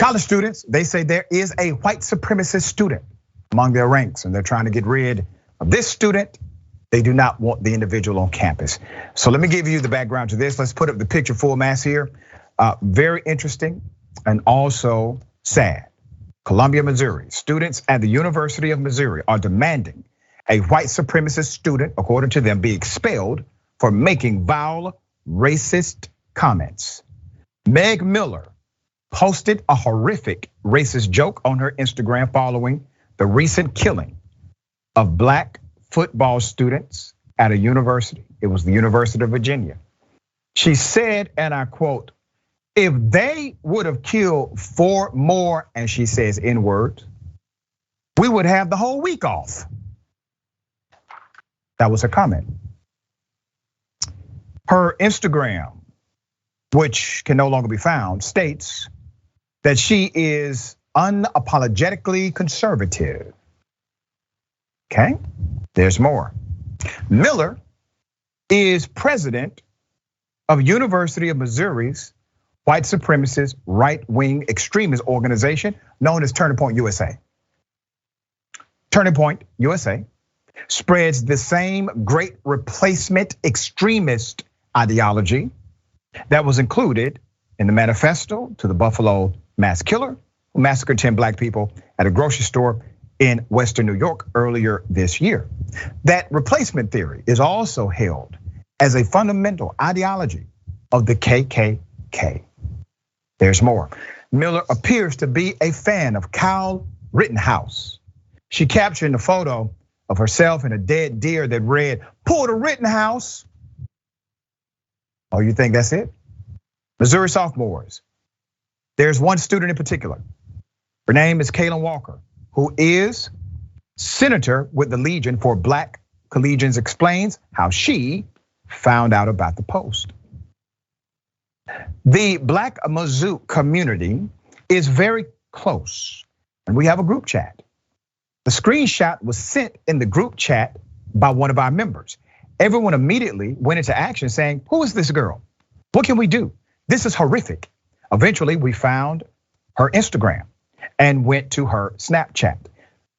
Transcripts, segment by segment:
College students, they say there is a white supremacist student among their ranks, and they're trying to get rid of this student. They do not want the individual on campus. So let me give you the background to this. Let's put up the picture full mass here. Very interesting and also sad. Columbia, Missouri. Students at the University of Missouri are demanding a white supremacist student, according to them, be expelled for making vile, racist comments. Meg Miller posted a horrific racist joke on her Instagram following the recent killing of Black football students at a university. It was the University of Virginia. She said, and I quote, "If they would have killed 4 more," and she says in words, "we would have the whole week off." That was her comment. Her Instagram, which can no longer be found, states that she is unapologetically conservative. Okay, there's more. Miller is president of University of Missouri's white supremacist right-wing extremist organization known as Turning Point USA. Turning Point USA spreads the same great replacement extremist ideology that was included in the manifesto to the Buffalo mass killer who massacred 10 Black people at a grocery store in Western New York earlier this year. That replacement theory is also held as a fundamental ideology of the KKK. There's more. Miller appears to be a fan of Kyle Rittenhouse. She captured a photo of herself and a dead deer that read, "Pull the Rittenhouse." Oh, you think that's it? Missouri sophomores. There's one student in particular. Her name is Kaylin Walker, who is senator with the Legion for Black Collegians, explains how she found out about the post. The Black Mizzou community is very close, and we have a group chat. The screenshot was sent in the group chat by one of our members. Everyone immediately went into action saying, "Who is this girl? What can we do? This is horrific." Eventually, we found her Instagram and went to her Snapchat.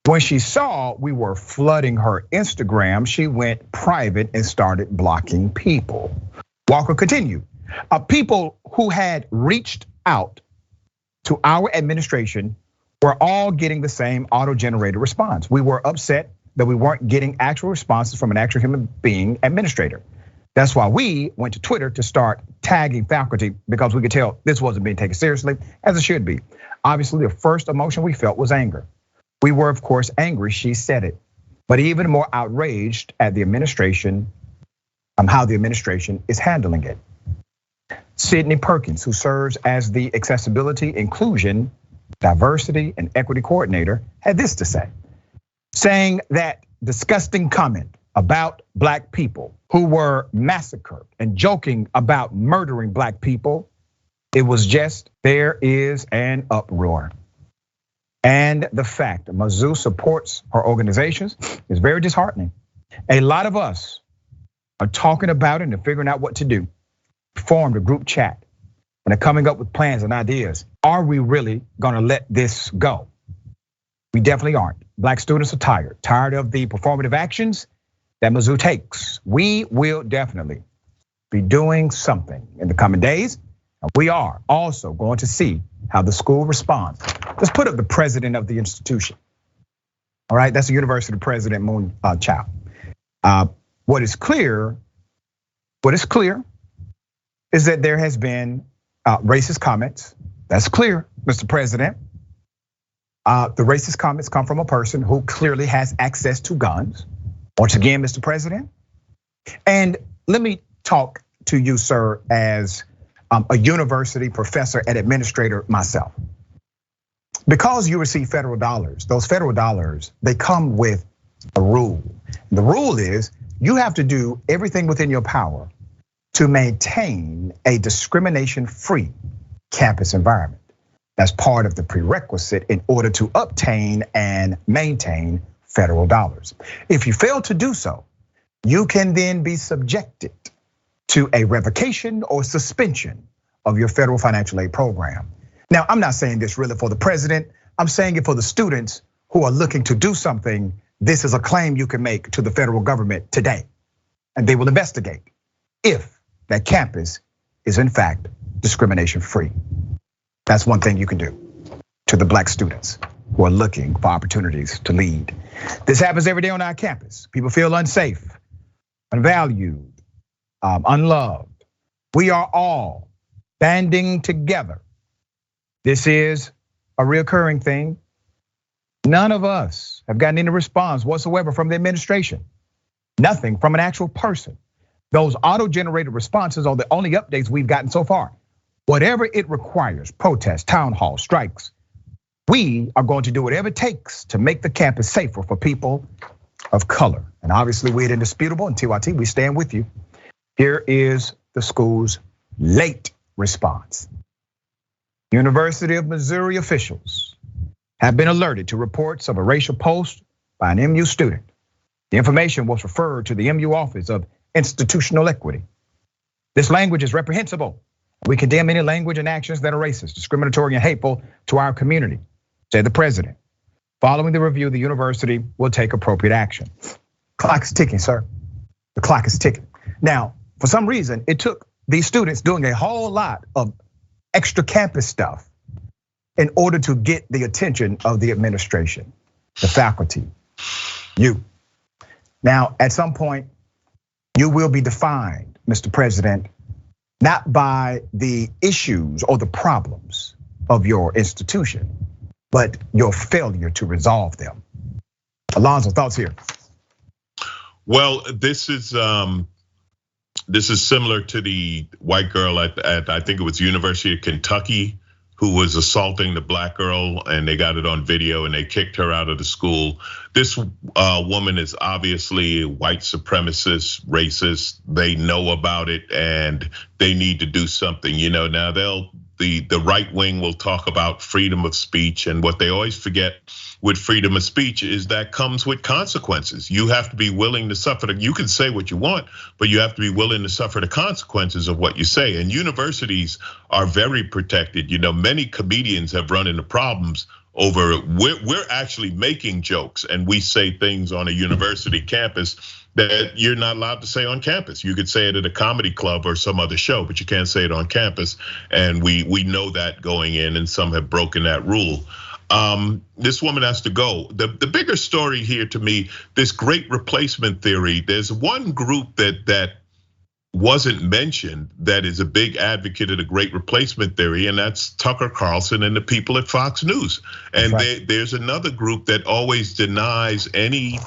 When she saw we were flooding her Instagram, she went private and started blocking people. Walker continued, "People who had reached out to our administration were all getting the same auto-generated response. We were upset that we weren't getting actual responses from an actual human being administrator. That's why we went to Twitter to start tagging faculty, because we could tell this wasn't being taken seriously, as it should be. Obviously, the first emotion we felt was anger. We were, of course, angry, she said it, but even more outraged at the administration, how the administration is handling it." Sydney Perkins, who serves as the Accessibility, Inclusion, Diversity, and Equity Coordinator, had this to say, saying that disgusting comment about Black people who were massacred and joking about murdering Black people, it was just, there is an uproar. And the fact that Mizzou supports her organizations is very disheartening. A lot of us are talking about it and figuring out what to do. Formed a group chat and are coming up with plans and ideas. Are we really gonna let this go? We definitely aren't. Black students are tired of the performative actions that Mizzou takes. We will definitely be doing something in the coming days. We are also going to see how the school responds. Let's put up the president of the institution. All right, that's the university president, Moon Chow. What is clear is that there has been racist comments. That's clear, Mr. President. The racist comments come from a person who clearly has access to guns. Once again, Mr. President. And let me talk to you, sir, as a university professor and administrator myself. Because you receive federal dollars, those federal dollars, they come with a rule. The rule is you have to do everything within your power to maintain a discrimination-free campus environment. That's part of the prerequisite in order to obtain and maintain federal dollars. If you fail to do so, you can then be subjected to a revocation or suspension of your federal financial aid program. Now, I'm not saying this really for the president. I'm saying it for the students who are looking to do something. This is a claim you can make to the federal government today, and they will investigate if that campus is in fact discrimination free. That's one thing you can do to the black students who are looking for opportunities to lead. This happens every day on our campus. People feel unsafe, unvalued, unloved. We are all banding together. This is a recurring thing. None of us have gotten any response whatsoever from the administration. Nothing from an actual person. Those auto-generated responses are the only updates we've gotten so far. Whatever it requires, protests, town halls, strikes, we are going to do whatever it takes to make the campus safer for people of color. And obviously we at Indisputable and TYT, we stand with you. Here is the school's late response. University of Missouri officials have been alerted to reports of a racial post by an MU student. The information was referred to the MU Office of Institutional Equity. This language is reprehensible. We condemn any language and actions that are racist, discriminatory, and hateful to our community, said the president. Following the review, the university will take appropriate action. Clock is ticking, sir. The clock is ticking. Now, for some reason, it took these students doing a whole lot of extra campus stuff in order to get the attention of the administration, the faculty, you. Now, at some point, you will be defined, Mr. President, not by the issues or the problems of your institution, but your failure to resolve them. Alonzo, thoughts here? Well, this is similar to the white girl at I think it was University of Kentucky who was assaulting the black girl, and they got it on video and they kicked her out of the school. This woman is obviously a white supremacist, racist. They know about it and they need to do something. Now the right wing will talk about freedom of speech, and what they always forget with freedom of speech is that comes with consequences. You have to be willing to suffer. You can say what you want, but you have to be willing to suffer the consequences of what you say. And universities are very protected. Many comedians have run into problems over we're actually making jokes, and we say things on a university campus that you're not allowed to say on campus. You could say it at a comedy club or some other show, but you can't say it on campus. And we know that going in, and some have broken that rule. This woman has to go. The bigger story here to me, this great replacement theory, there's one group that wasn't mentioned that is a big advocate of the great replacement theory, and that's Tucker Carlson and the people at Fox News. And there's another group that always denies any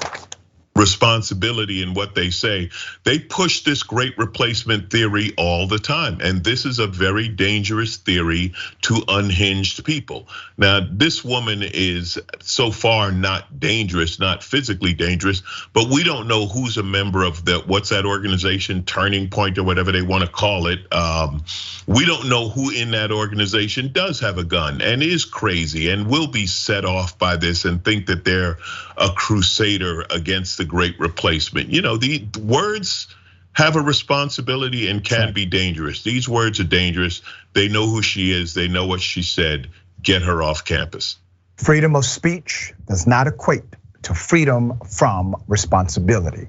responsibility in what they say. They push this great replacement theory all the time. And this is a very dangerous theory to unhinged people. Now, this woman is so far not dangerous, not physically dangerous, but we don't know who's a member of what's that organization, Turning Point or whatever they want to call it. We don't know who in that organization does have a gun and is crazy and will be set off by this and think that they're a crusader against the great replacement. The words have a responsibility and can be dangerous. These words are dangerous. They know who she is. They know what she said. Get her off campus. Freedom of speech does not equate to freedom from responsibility.